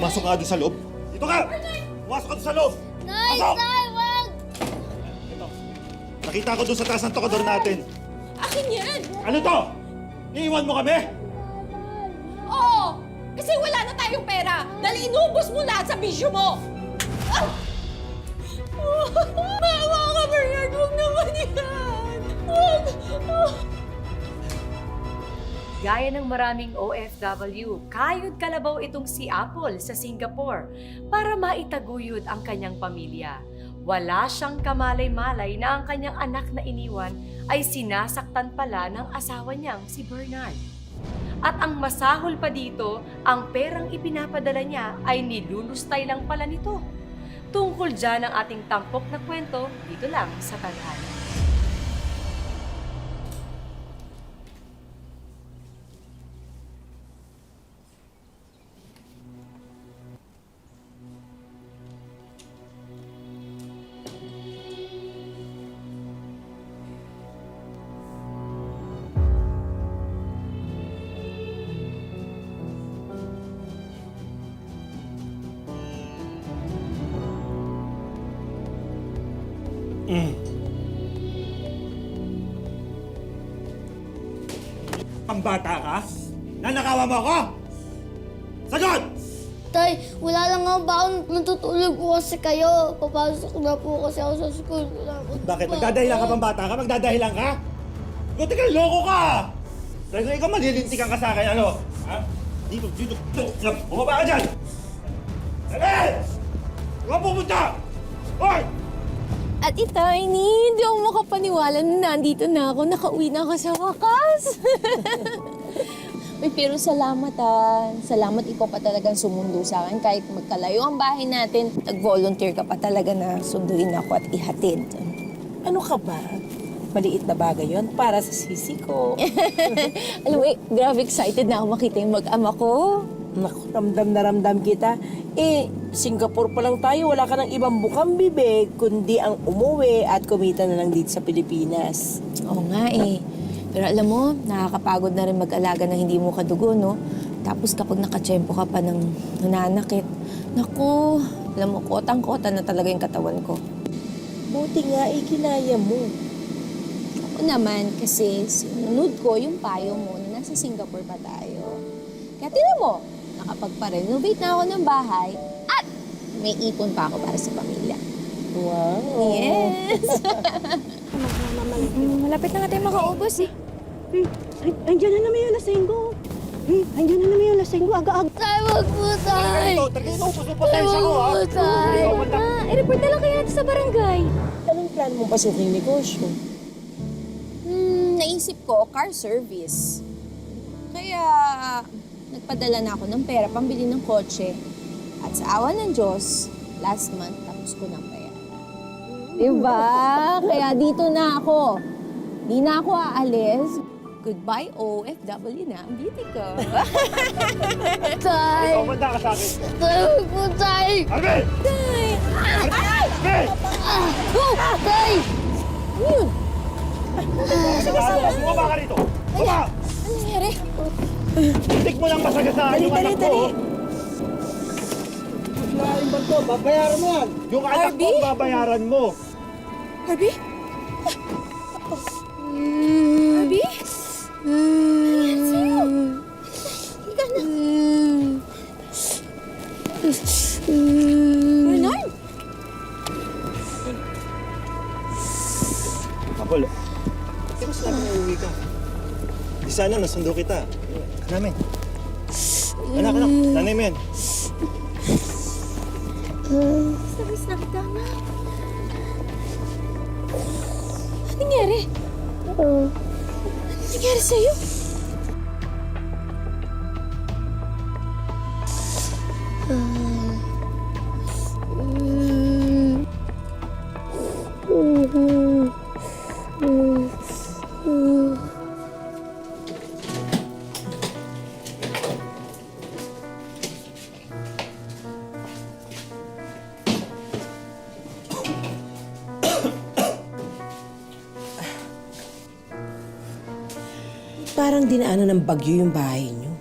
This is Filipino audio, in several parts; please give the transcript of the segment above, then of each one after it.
Pumasok ka doon sa loob. Dito ka! Pumasok ka doon sa loob! Nay! Pasok! Nay! Wag! Ito. Nakita ko doon sa taas ng tokador natin. Akin yan! Ano to? Iiwan mo kami? Oo! Kasi wala na tayong pera dahil inubos mo lahat sa bisyo mo! Ah! Maawa ka, Bernard! Huwag naman yan! Huwag! Gaya ng maraming OFW, kayod kalabaw itong si Apple sa Singapore para maitaguyod ang kanyang pamilya. Wala siyang kamalay-malay na ang kanyang anak na iniwan ay sinasaktan pala ng asawa niyang si Bernard. At ang masahol pa dito, ang perang ipinapadala niya ay nilulustay lang pala nito. Tungkol dyan ang ating tampok na kwento dito lang sa Tadhana. Pambata ka? Nanakawan mo ako? Sagot! Tay, wala lang nga baon. Natutulog po kasi kayo. Papasok na po kasi ako sa school. Wala po. Bakit? Magdadahilan ka pang bata ka? Magdadahilan ka? Buti ka, loko ka! Dahil ikaw malilintikan ka sa akin, ano? Ha? Dito, dito, dito! Bumaba ka dyan! Dali! Huwag pupunta! Hoy! At attorney, hindi ako makapaniwala na nandito na ako. Nakauwi na ako sa wakas. Uy, pero salamat Salamat ikaw pa talagang sumundo sa akin. Kahit magkalayo ang bahay natin, nag-volunteer ka pa talaga na sunduin ako at ihatid. Ano ka ba? Maliit na bagay yon para sa sisi ko. Alam mo, grabe excited na ako makita yung mag-ama ko. Naku, ramdam na ramdam kita. Singapore pa lang tayo, wala ka ng ibang bukang bibig, kundi ang umuwi at kumita na lang dito sa Pilipinas. Oo nga Pero alam mo, nakakapagod na rin mag-alaga na hindi mo kadugo, no? Tapos kapag nakatsyempo ka pa ng nananakit, naku, alam mo, kotang-kota na talaga yung katawan ko. Buti nga, kinaya mo. Ako naman, kasi sinunod ko yung payo mo na nasa Singapore pa tayo. Kaya tinan mo, nakapagpa-renovate na ako ng bahay at may ipon pa ako para sa pamilya. Wow. Yes! Malapit na nga tayo makaubos eh. Andiyan na naman yung lasenggo. Andiyan na naman yung lasenggo. Aga-aga. Tay, wag po, tay! Tagay na, upos mo Tay, pasensya ko, ha? wag po, tay! I-report na lang kayo natin sa barangay. Anong plan mong pasuking negosyo? Naisip ko, car service. Kaya, nagpadala na ako ng pera pambili ng kotse. At sa awa ng Diyos, last month, tapos ko ng bayaran. Diba? Kaya dito na ako. Di na ako aalis. Goodbye, OFW na ang beauty ko. Tay! Ikaw, manda ka sa akin. Tay, wag po, tay! Arvin! Tay! Arvin! Oh, tay! Yun! Bumaba ka rito! Bumaba! Ano nangyari? Tik mo lang masagasaan yung anak ko, oh. Lain ba to? Babayaran mo yan. Yung anak ko ang babayaran mo. Harvey? Harvey? Ano yan sa'yo? Higa na. Bernard? Apol, di ba sinabi na uuwi ka? Di sana nasundo kita. Namin. Anak, nanay mo yan. Service na kita, ma. Ano nangyari? Ano nangyari sa'yo? Parang dinaanan ng bagyo yung bahay niyo.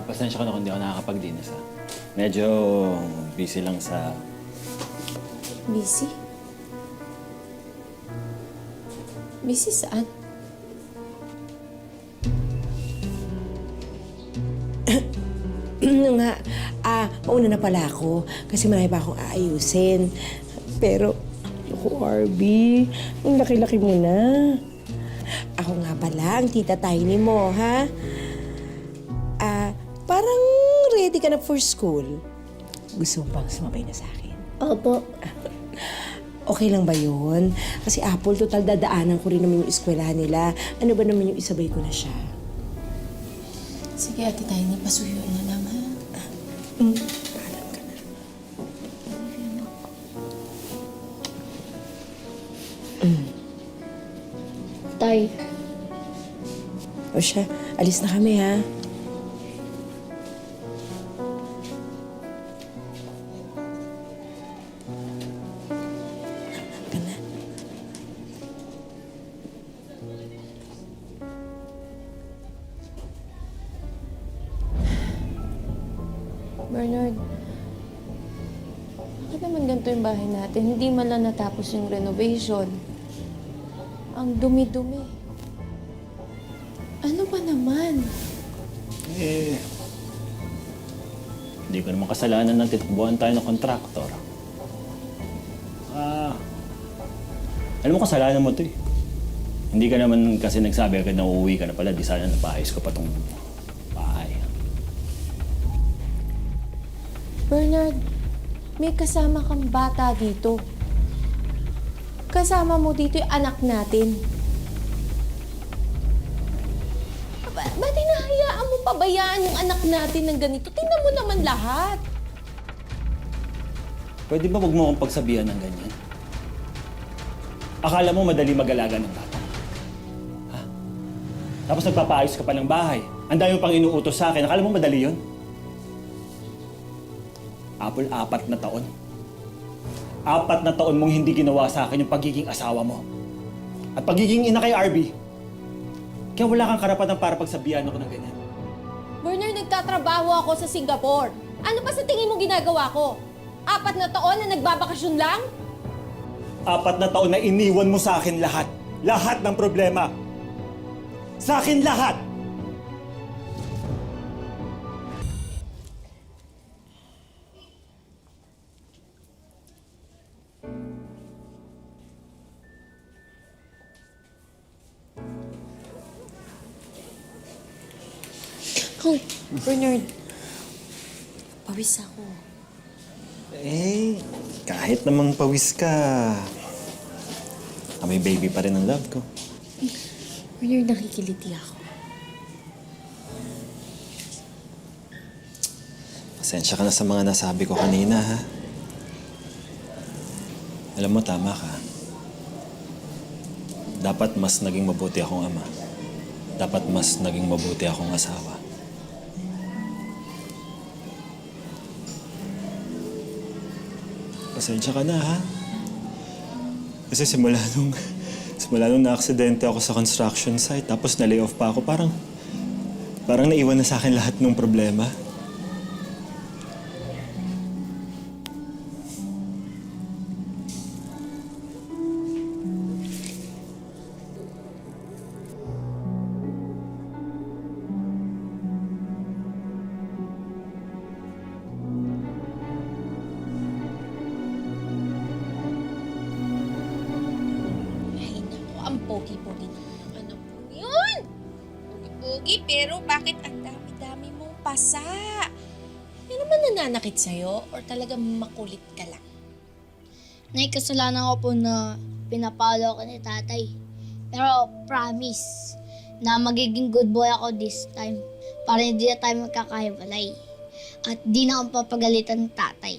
Pasensya ka na kung di ako nakakapag-dinas ha. Medyo busy lang sa... Busy? Busy saan? Nga, mauna na pala ako kasi marami pa akong aayusin. Pero, ako, Arby, ang laki-laki mo na. Ako nga pala, ang tita Tiny mo, ha? Parang ready ka na for school. Gusto mo pang sumabay na sa akin? Opo. Okay lang ba yun? Kasi Apple, total dadaanan ko rin naman yung eskwelahan nila. Ano ba naman yung isabay ko na siya? Sige, Ate Tiny, pasuyo na lang, ha? Paalam ka na. Tay, O siya, alis na kami, ha? Ka na. Bernard, bakit naman ganito yung bahay natin? Hindi man lang natapos yung renovation. Ang dumi-dumi. Ano ba naman? Hindi ko naman kasalanan na titakbuhan tayo ng kontraktor. Alam mo, kasalanan mo to eh. Hindi ka naman kasi nagsabi agad na uuwi ka na pala. Di sana napaayos ko pa tong bahay. Bernard, may kasama kang bata dito. Kasama mo dito yung anak natin. Ba't hinahayaan mo pabayaan yung anak natin ng ganito? Tingnan mo naman lahat. Pwede ba wag mo akong pagsabihan ng ganyan? Akala mo madali mag-alaga ng bata? Ha? Tapos nagpapaayos ka pa ng bahay. Ang dami mo pang inuutos sa akin. Akala mo madali yun? Apple, 4 na taon. 4 na taon mong hindi ginawa sa akin yung pagiging asawa mo. At pagiging ina kay Arby. Kaya wala kang karapatan para pagsabihan ako ng ganyan. Bernard, nagtatrabaho ako sa Singapore. Ano pa sa tingin mo ginagawa ko? 4 na taon na nagbabakasyon lang? 4 na taon na iniwan mo sa akin lahat. Lahat ng problema. Sa akin lahat! Oh, Bernard. Pawis ako. Kahit namang pawis ka, may baby pa rin ang love ko. Bernard, nakikiliti ako. Pasensya ka na sa mga nasabi ko kanina, ha? Alam mo, tama ka. Dapat mas naging mabuti akong ama. Dapat mas naging mabuti akong asawa. Pasensya ka na, ha? Kasi simula nung na-aksidente ako sa construction site, tapos na-lay off pa ako, parang naiwan na sa akin lahat ng problema. Ay, naku, ang pogi-pogi naman ang anak ko yun. Pogi-pogi, pero bakit ang dami-dami mong pasa? Ano naman nananakit sa'yo? Or talagang makulit ka lang? Nay, kasalanan ko po na pinapalo ko ni tatay. Pero promise na magiging good boy ako this time para hindi na tayo magkakahiwalay. At di na akong papagalitan ng tatay.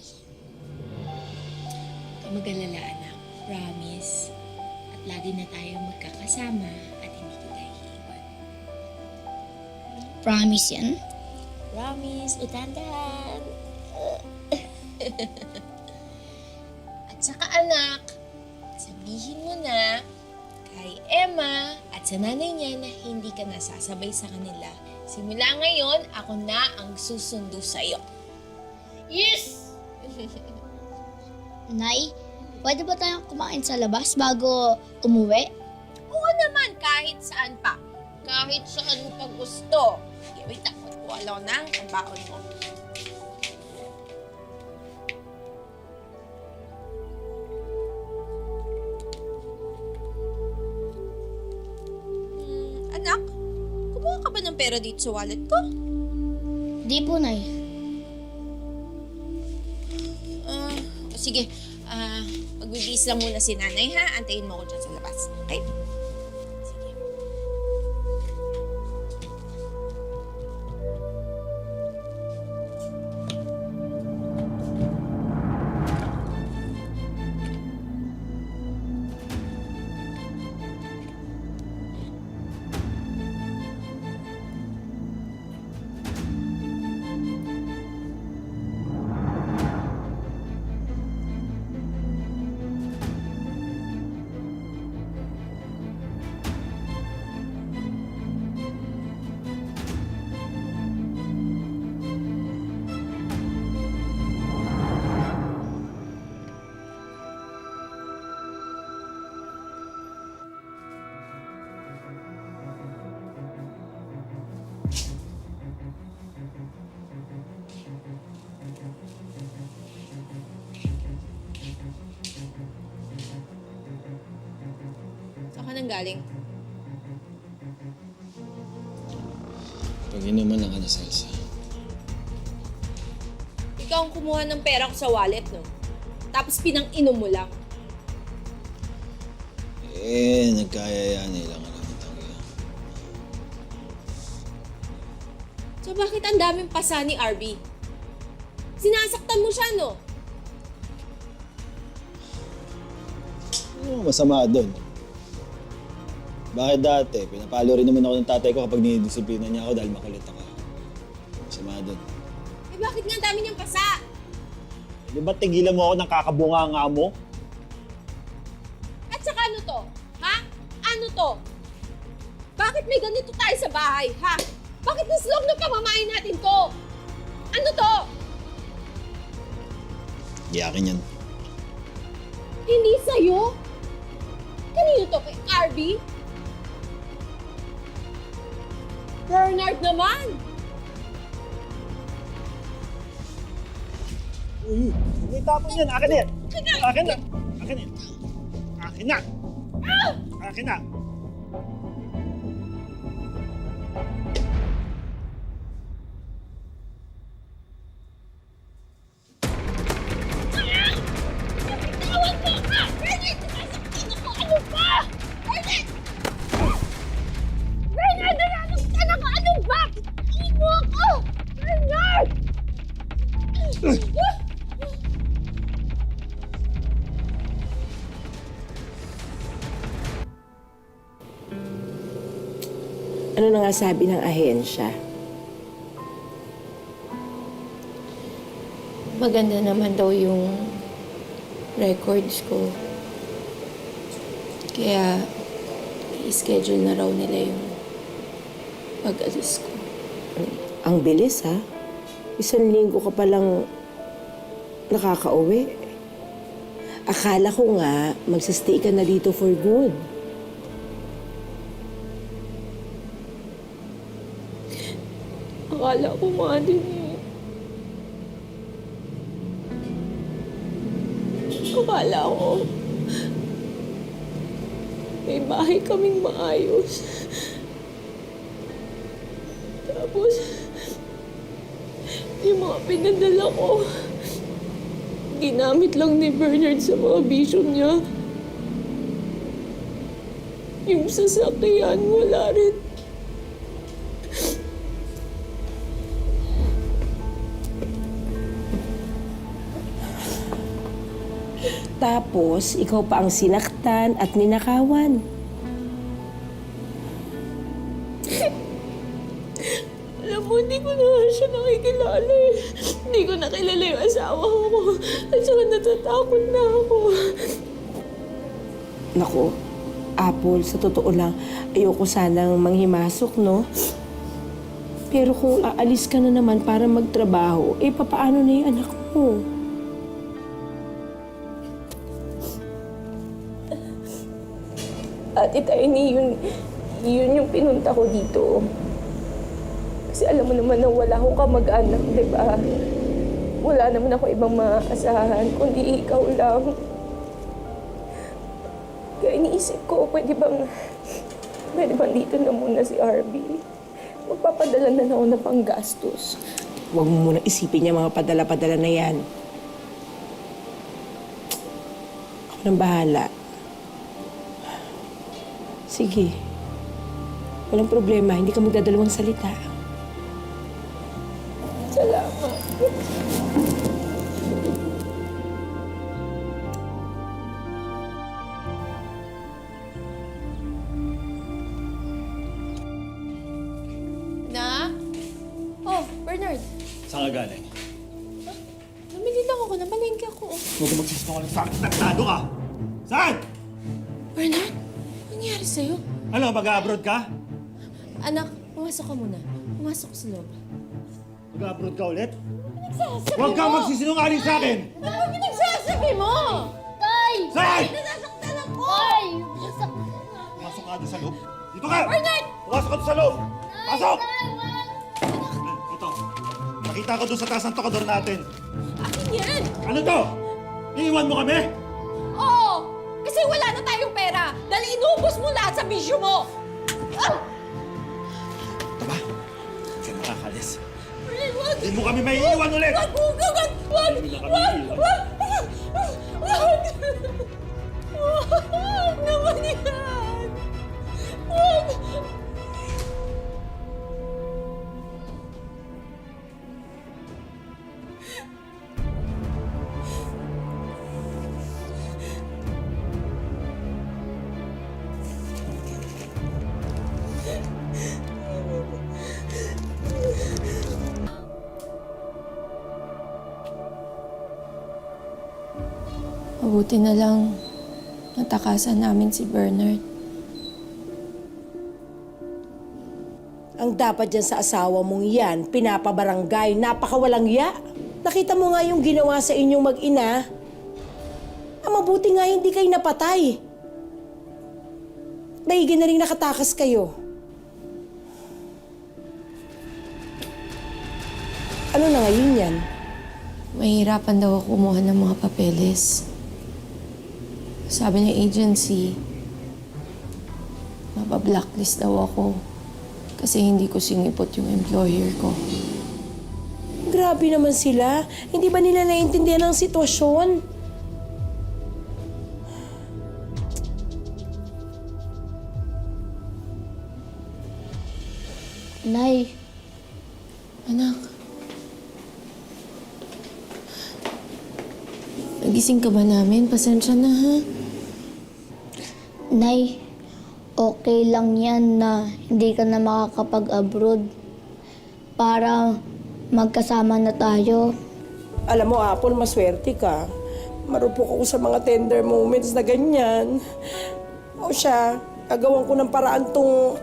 Huwag ka mag-alala, anak. Promise. At lagi na tayo magkakasama at hindi kita iiwan. Promise yan. Promise, utandan. At saka anak, sabihin mo na kay Emma at At sa nanay niya na hindi ka nasasabay sa kanila. Simula ngayon, ako na ang susundo sa'yo. Yes! Nay, pwede ba tayong kumain sa labas bago umuwi? Oo naman, kahit saan pa. Kahit saan mo pa gusto. Okay, wait lang. Magkuha lang ng baon mo. Anak, kumuha ka ba ng pera dito sa wallet ko? Di po, Nay. Sige, magbibis lang muna si nanay ha. Antayin mo ako dyan sa labas. Okay? Sige. Saan ka nang galing? Pag-inuman lang ka na, Celsa. Ikaw ang kumuha ng pera ko sa wallet, no? Tapos pinang-inom mo lang. Nagkayayani lang ka naman talaga. So bakit ang daming pasa ni RB? Sinasaktan mo siya, no? Ano masama doon? Bakit dati? Pinapalo rin naman ako ng tatay ko kapag dinidisiplina niya ako dahil makulit ako. Masama doon. Eh bakit nga ang dami niyang pasa? Di ba tigilan mo ako ng kakabunganga mo? At saka ano to? Ha? Ano to? Bakit may ganito tayo sa bahay, ha? Bakit naslog na pamamain natin to? Ano to? Di akin yan. Hindi sa'yo? Kanino to? Kay RB? Bernard naman! Hindi tapon yan. Akin na yan. Akin na. Akin na. Akin na. Akin na. Ano na nga sabi ng ahensya? Maganda naman daw yung records ko. Kaya, i-schedule na raw nila yung pag-alis ko. Ang bilis, ha? 1 linggo ka palang nakakauwi. Akala ko nga, magsistay ka na dito for good. Akala ko nga din eh. Akala ko may bahay kaming maayos. Tapos, yung mga pinadala ko, ginamit lang ni Bernard sa mga bisyo niya. Yung sasakyan, wala rin. Tapos, ikaw pa ang sinaktan at ninakawan. Alam mo, hindi ko na siya nakikilala eh. Hindi ko nakilala yung asawa ko. At saka natatakot na ako. Naku, Apple, sa totoo lang, ayoko sanang manghimasok, no? Pero kung aalis ka na naman para magtrabaho, eh papaano na yung anak mo? Ate Tiny, yun yung pinunta ko dito. Kasi alam mo naman na wala akong kamag-anak, di ba? Wala naman ako ibang maaasahan, kundi ikaw lang. Kaya iniisip ko, pwede bang dito na muna si RB? Magpapadala na ako ng panggastos. Huwag mo muna isipin yung mga padala-padala na yan. Ako nang bahala. Sige. Walang problema, hindi ka magdadalawang salita. Salamat. Na? Oh, Bernard. Saan ka galing? Namili lang ako. Namalengke ako. Huwag ka magsisinungaling sa akin. Taktado ka! Saan? Bernard, anong nangyari sa'yo? Ano, mag-abroad ka? Anak, pumasok ka muna. Pumasok sa loob. Mag-abroad ka ulit? Nagsasabi Huwag kang magsisinungaling sa akin! Ano ba pinagsasabi mo? Tay! Saan? Nasasaktan ako! Tay! Pasok ka doon sa loob. Dito ka! Bernard! Pumasok ka doon sa loob! Pasok! Ito. Nakita ko doon sa taas ng tokador natin. Akin yan! Ano to? Iiwan mo kami? Oo! Kasi wala na tayong pera dahil inubos mo lahat sa bisyo mo! Ah! Tama. Diyan makakalis. Bernard, wag! Hindi mo kami may iiwan ulit! Wag! Wag! Wag! Wag! Hindi na kami Wag! iiwan. Wag! Wag! Wag naman yan! Wag! Mabuti na lang natakasan namin si Bernard. Ang dapat dyan sa asawa mong yan, pinapabarangay, napakawalang ya. Nakita mo nga yung ginawa sa inyong mag-ina. Ang mabuti nga hindi kayo napatay. Maigi na rin nakatakas kayo. Ano na ngayon yan? Mahirapan daw ako kumuha ng mga papeles. Sabi ng agency, mapablacklist daw ako kasi hindi ko singipot yung employer ko. Grabe naman sila. Hindi ba nila naiintindihan ang sitwasyon? Nay, Anak, nagising ka ba namin? Pasensya na, ha? Nay, okay lang yan na hindi ka na makakapag-abroad para magkasama na tayo. Alam mo, Apple, maswerte ka. Marupok ako sa mga tender moments na ganyan. O siya, gagawan ko ng paraan tong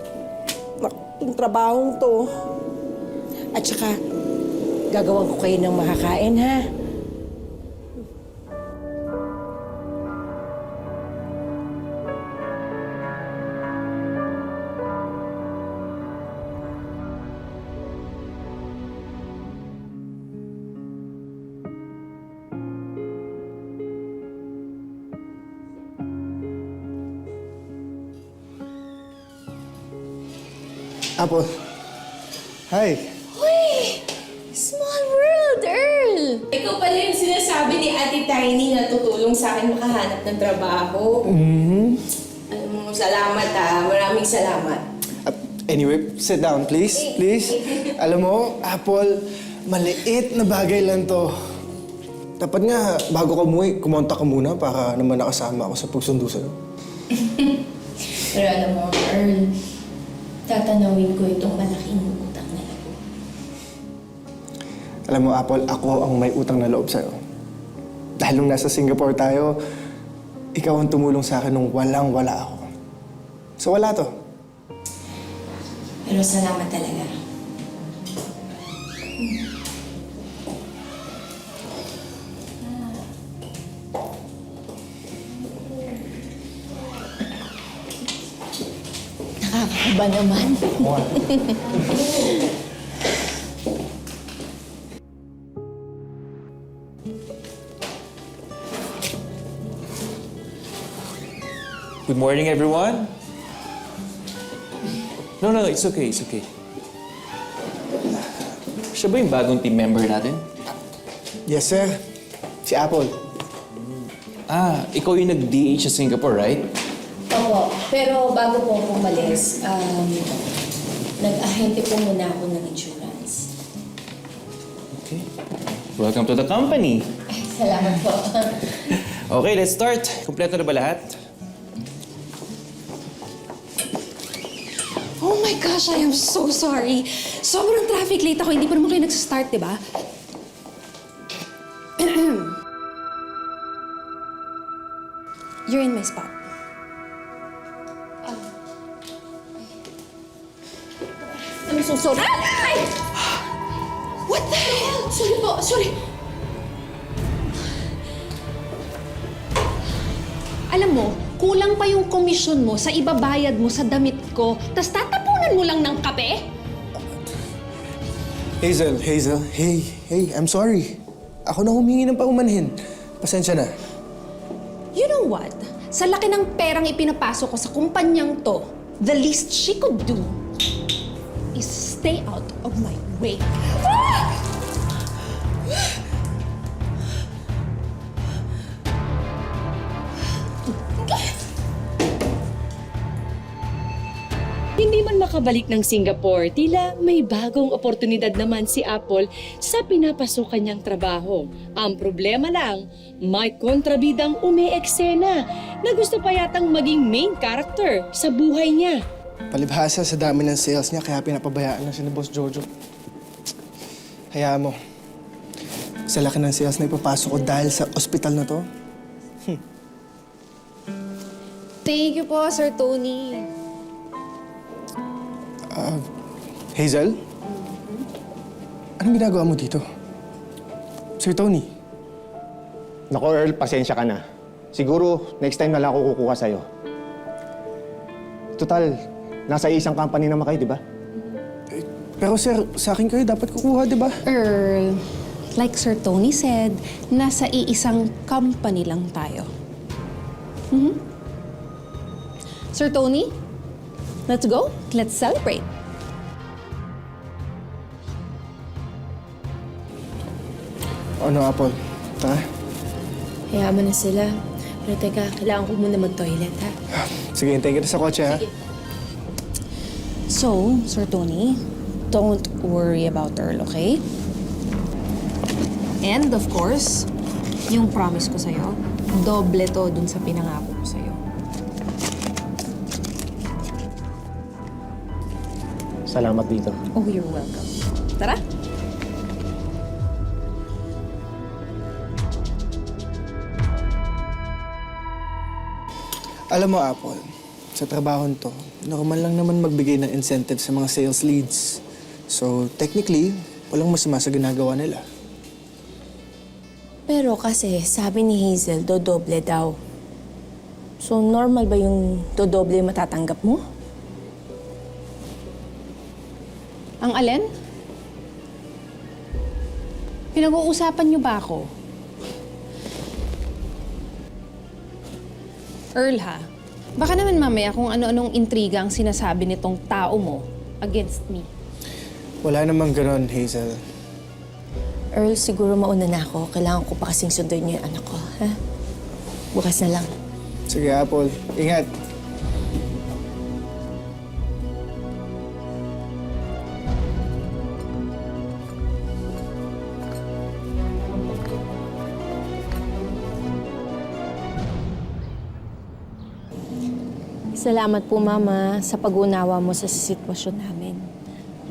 trabahong to. At saka, gagawan ko kayo ng makakain, ha? Apple. Hi. Uy! Small world, Earl! Ikaw pala yung sinasabi ni Ate Tiny na tutulong sa akin makahanap ng trabaho. Alam mo, salamat Maraming salamat. Anyway, sit down, please. Please. Alam mo, Apple, maliit na bagay lang to. Dapat nga, bago ka umuwi, kumontak ka muna para naman nakasama ako sa pagsundo sa'yo. Pero alam mo, Earl, tatanawin ko itong malaking utang na loob. Alam mo, Apple, ako ang may utang na loob sa'yo. Dahil nung nasa Singapore tayo, ikaw ang tumulong sa akin nung walang-wala ako. So wala to. Pero salamat talaga. Nakakakaba naman. Good morning, everyone. No, it's okay, it's okay. Siya ba yung bagong team member natin? Yes, sir. Si Apple. Ah, ikaw yung nag-DH sa Singapore, right? Opo, pero bago po ako umalis, nag-ahente po muna ako ng insurance. Okay. Welcome to the company. Ay, salamat po. Okay, let's start. Kompleto na ba lahat? Oh my gosh, I am so sorry. Sobrang traffic late ako. Hindi pa naman kayo nagsistart, di ba? You're in my spot. I'm so sorry. Ay! What the hell? Sorry po, sorry. Alam mo, kulang pa yung komisyon mo sa ibabayad mo sa damit ko, tas tatapunan mo lang ng kape? Hazel, hey, I'm sorry. Ako na humingi ng paumanhin. Pasensya na. You know what? Sa laki ng perang ipinapasok ko sa kumpanyang to, the least she could do is stay out of my way. Hindi man makabalik ng Singapore, tila may bagong oportunidad naman si Apple sa pinapasukan niyang trabaho. Ang problema lang, may kontrabidang umi-eksena na gusto pa yatang maging main character sa buhay niya. Palibhasa sa dami ng sales niya, kaya pinapabayaan na siya ni Boss Jojo. Hayaan mo. Sa laki ng sales na ipapasok ko dahil sa ospital na to, Thank you po, Sir Tony. Hazel? Anong ginagawa mo dito? Sir Tony? Nako Earl, pasensya ka na. Siguro, next time na lang ako kukuha sa'yo. Total, nasa isang company naman kayo, di ba? Pero sir, sa akin kayo dapat kukuha, di ba? Earl, like Sir Tony said, nasa iisang company lang tayo. Sir Tony, let's go. Let's celebrate. Ano, Apple? Tara. Hayaan mo na sila. Pero teka, kailangan ko muna mag-toilet, ha? Sige, hintayin kita sa kotse, ha? So, Sir Tony, don't worry about Earl, okay? And of course, yung promise ko sa'yo, doble to dun sa pinangako ko sa'yo. Salamat dito. Oh, you're welcome. Tara! Alam mo, Apple, sa trabaho to, normal lang naman magbigay ng incentive sa mga sales leads. So, technically, walang masama sa ginagawa nila. Pero kasi, sabi ni Hazel, dodoble daw. So, normal ba yung dodoble yung matatanggap mo? Ang alin? Pinag-uusapan niyo ba ako? Earl, ha? Baka naman mamaya kung ano-anong intriga ang sinasabi nitong tao mo against me. Wala namang ganon, Hazel. Earl, siguro mauna na ako. Kailangan ko pa kasing sunduin yung anak ko, ha? Bukas na lang. Sige, Apple. Ingat. Salamat po, Mama, sa pag-unawa mo sa sitwasyon namin.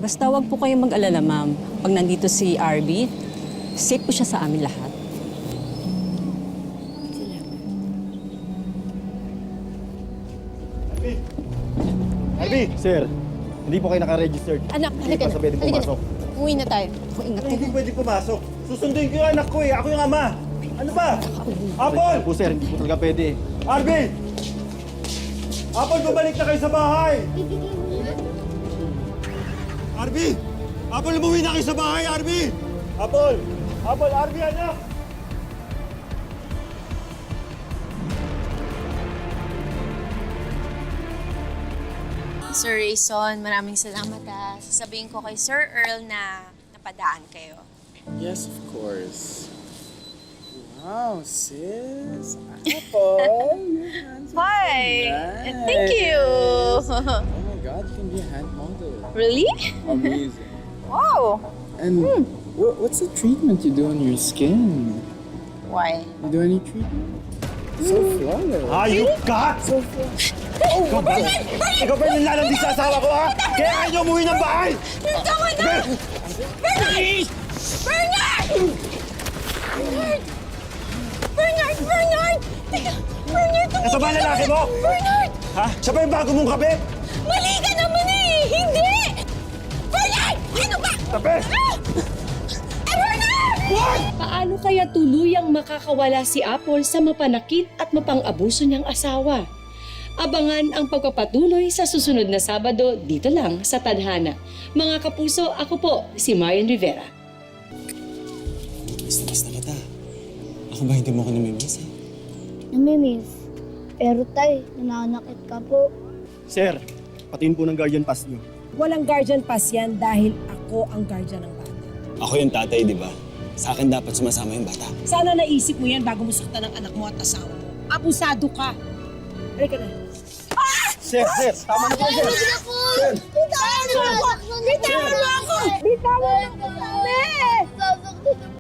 Basta wag po kayong mag-alala, ma'am. Pag nandito si RB, safe po siya sa amin lahat. Arby! Sir, hindi po kayo naka-registered. Anak, Hindi halika pa na. sa pwedeng Halika na. pumasok. Uwi na tayo. Ingat Ano ka hindi na. pwede pumasok? Susunduin ko yung anak ko eh. Ako yung ama. Ano ba? Apple! Po sir, hindi po talaga pwede. Arby! Apple, bumalik na kayo sa bahay! Arby! Apple, umuwi na kayo sa bahay, Arby! Apple! Apple, Arby, anak! Sir Rayson, maraming salamat ha. Sasabihin ko kay Sir Earl na napadaan kayo. Yes, of course. Wow, sis. Apple. Hi! Nice. Thank you! Oh my God, you can be a hand model. Really? Amazing. Wow! And what's the treatment you do on your skin? Why? You do any treatment? So flawless. Hayop ka! Ikaw ba? Ikaw ba yung nilalandi sa asawa ko, ha? Kaya ayaw niyo umuwi ng bahay! Tama na! Bernard! Bernard! Bernard! Bernard! Bernard! Teka, Bernard! Ito ba lalaki mo? Bernard! Ha? Siya ba yung bago mong kabit? Mali ka naman eh! Hindi! Bernard! Ano ba? Tabi! Bernard! Paano kaya tuluyang makakawala si Apple sa mapanakit at mapang-abuso niyang asawa? Abangan ang pagpapatuloy sa susunod na Sabado dito lang sa Tadhana. Mga kapuso, ako po si Marian Rivera. Miss na kita. Ako ba hindi mo ko namimiss eh? Namimiss. Pero tay, nananakit ka po. Sir, patiin po ng guardian pass niyo. Walang guardian pass yan dahil ako ang guardian ng bata. Ako yung tatay, di ba? Sa akin dapat sumasama yung bata. Sana naisip mo yan bago mo saktan ng anak mo at asawa mo. Abusado ka. Halika na. Sir, tama na po, sir. Bitawan mo ako! Bitawan mo ako! Bitawan mo ako!